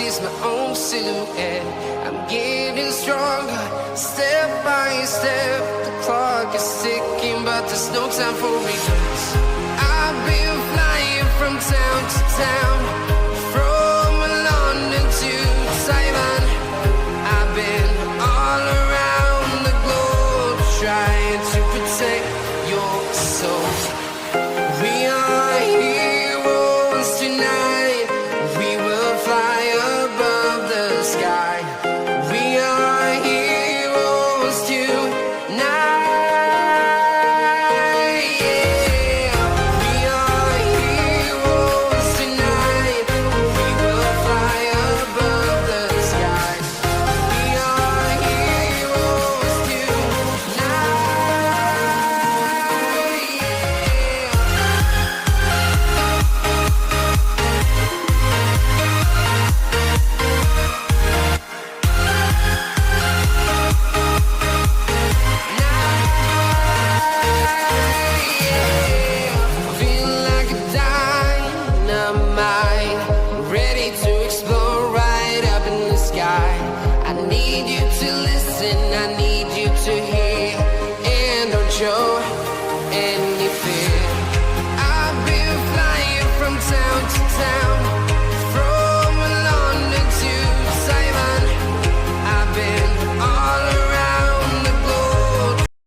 sees my own silhouette. I'm getting stronger, step by step. The clock is ticking, but there's no time for regrets. I've been flying from town to town,